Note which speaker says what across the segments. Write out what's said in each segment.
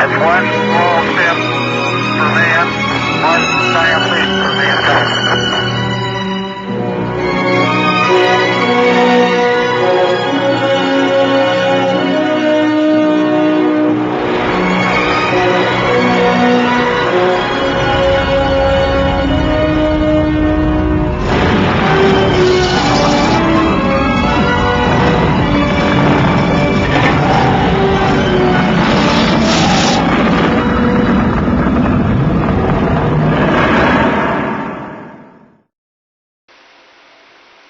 Speaker 1: That's one small step for man, one giant leap for mankind.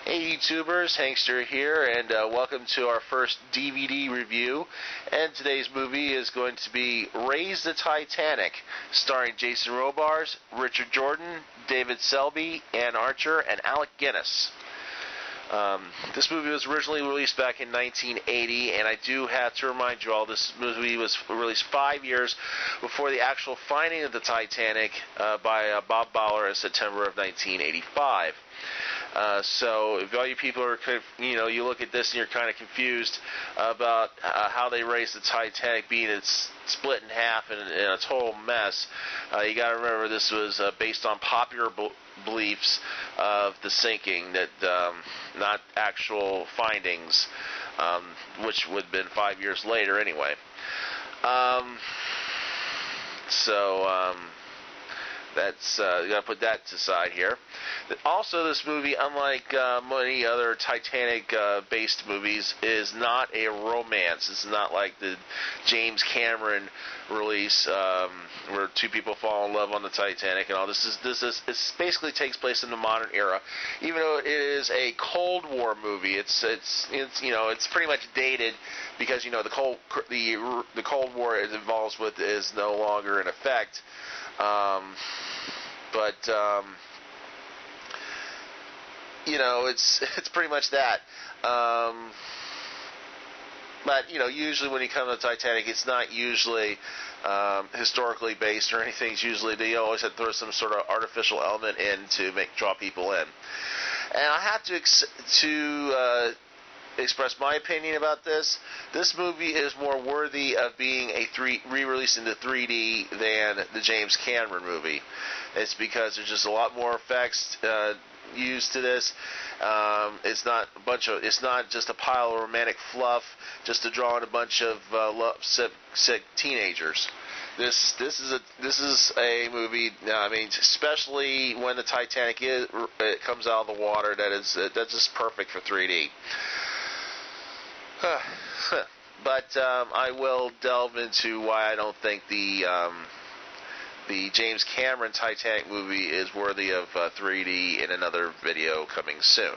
Speaker 2: Hey YouTubers, Hankster here, and welcome to our first DVD review. And today's movie is going to be Raise the Titanic, starring Jason Robards, Richard Jordan, David Selby, Ann Archer, and Alec Guinness. This movie was originally released back in 1980, and I do have to remind you all, this movie was released 5 years before the actual finding of the Titanic by Bob Bowler in September of 1985. So if all you people are, you look at this and you're kind of confused about how they raised the Titanic, being it's split in half and a total mess, you got to remember this was based on popular beliefs of the sinking, that not actual findings, which would have been 5 years later anyway. That's you got to put that to the side here. Also, this movie, unlike many other Titanic-based movies, is not a romance. It's not like the James Cameron release where two people fall in love on the Titanic and all. This basically takes place in the modern era, even though it is a Cold War movie. It's pretty much dated because the Cold War it involves with is no longer in effect. It's pretty much that. But usually when you come to the Titanic, it's not usually historically based or anything. It's usually they always have to throw some sort of artificial element in to draw people in. And I have to express my opinion about this. This movie is more worthy of being re-released into 3D than the James Cameron movie. It's because there's just a lot more effects used to this. It's not just a pile of romantic fluff just to draw in a bunch of sick teenagers. This is a movie. Especially when the Titanic it comes out of the water, that's just perfect for 3D. But I will delve into why I don't think the James Cameron Titanic movie is worthy of 3D in another video coming soon.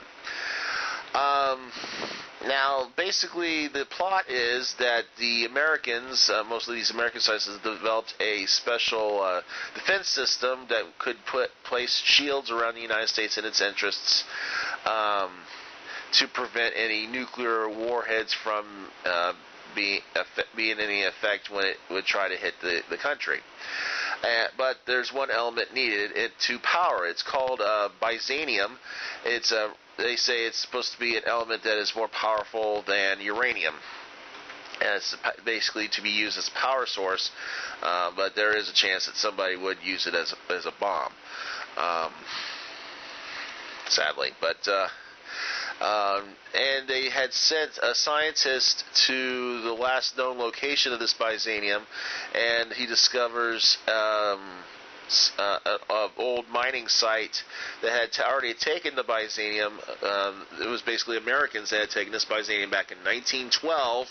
Speaker 2: Now, basically, the plot is that the Americans, most of these American scientists, developed a special defense system that could place shields around the United States and its interests to prevent any nuclear warheads from being in any effect when it would try to hit the country. But there's one element needed to power. It's called byzanium. They say it's supposed to be an element that is more powerful than uranium. And it's basically to be used as a power source, but there is a chance that somebody would use it as a bomb. Sadly, but and they had sent a scientist to the last known location of this byzanium, and he discovers old mining site that had already taken the byzanium. It was basically Americans that had taken this byzanium back in 1912.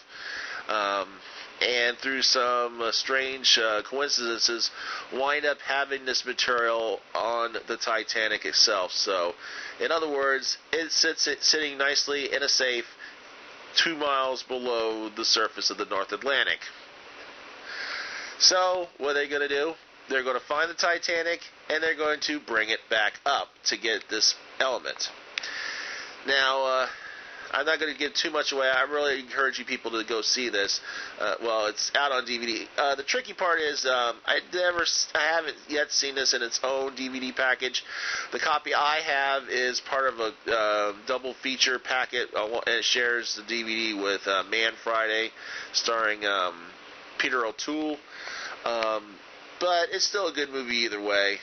Speaker 2: And through some strange coincidences, wind up having this material on the Titanic itself. So, in other words, it's sitting nicely in a safe 2 miles below the surface of the North Atlantic. So, what are they going to do? They're going to find the Titanic, and they're going to bring it back up to get this element. Now, I'm not going to give too much away. I really encourage you people to go see this. Well, it's out on DVD. The tricky part is I haven't yet seen this in its own DVD package. The copy I have is part of a double feature packet, and it shares the DVD with Man Friday, starring Peter O'Toole. But it's still a good movie either way.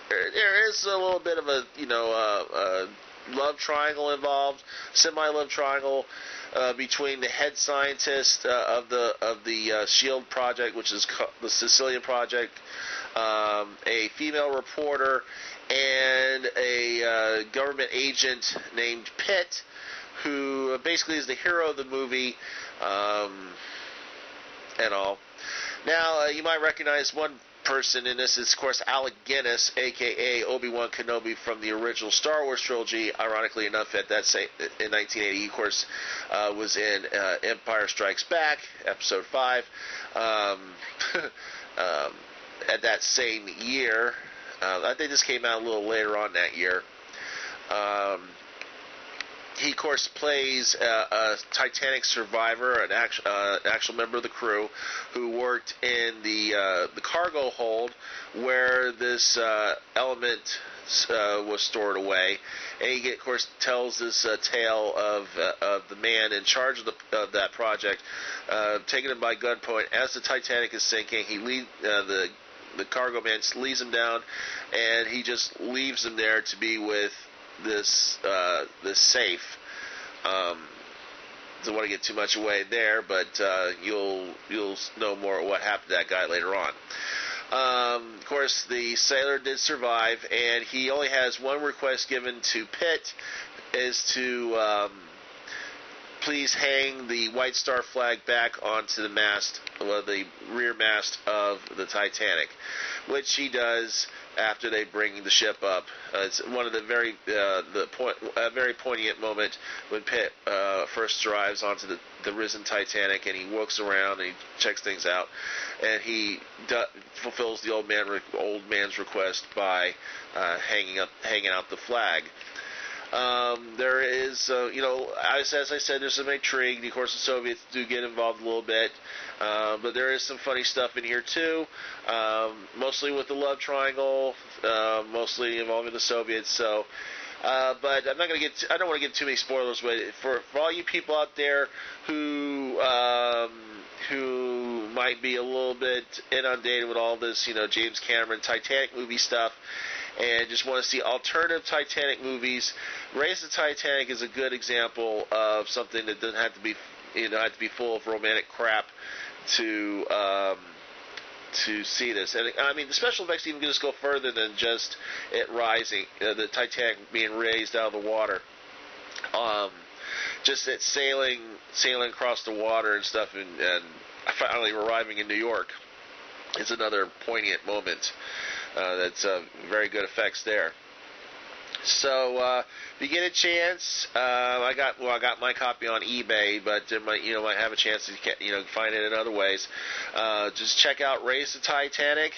Speaker 2: There is a little bit of a love triangle involved, semi-love triangle between the head scientist of the SHIELD project, which is the Sicilian project, a female reporter, and a government agent named Pitt, who basically is the hero of the movie, and all. Now, you might recognize one person in this is, of course, Alec Guinness, a.k.a. Obi-Wan Kenobi from the original Star Wars trilogy. Ironically enough, in 1980, he, of course, was in Empire Strikes Back, Episode 5. At that same year, I think this came out a little later on that year. He, of course, plays a Titanic survivor, an actual member of the crew, who worked in the cargo hold where this element was stored away. And he, of course, tells this tale of the man in charge of that project, taking him by gunpoint as the Titanic is sinking. The cargo man leads him down, and he just leaves him there to be with this safe. Don't want to get too much away there, but you'll know more what happened to that guy later on. Of course, the sailor did survive, and he only has one request given to Pitt, is to please hang the White Star flag back onto the mast, the rear mast of the Titanic, which he does after they bring the ship up. It's one of the very poignant moment when Pitt first arrives onto the risen Titanic, and he walks around and he checks things out, and he fulfills the old man's request by hanging out the flag. There is, as I said, there's some intrigue. Of course, the Soviets do get involved a little bit, but there is some funny stuff in here too. Mostly with the love triangle, mostly involving the Soviets. So, but I'm not going to get. I don't want to give too many spoilers. But for all you people out there who might be a little bit inundated with all this, James Cameron Titanic movie stuff, and just want to see alternative Titanic movies, Raise the Titanic is a good example of something that doesn't have to be, have to be full of romantic crap to see this. And I mean, the special effects even just go further than just it rising, the Titanic being raised out of the water. Just it sailing across the water and stuff, and finally arriving in New York is another poignant moment. That's very good effects there. So if you get a chance, I got my copy on eBay, but might have a chance to find it in other ways. Just check out Raise the Titanic.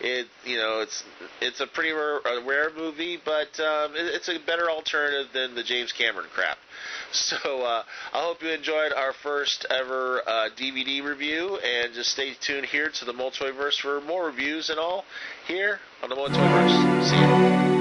Speaker 2: It's a pretty rare movie, but it's a better alternative than the James Cameron crap. So I hope you enjoyed our first ever DVD review, and just stay tuned here to the Multiverse for more reviews and all here on the Multiverse. See you.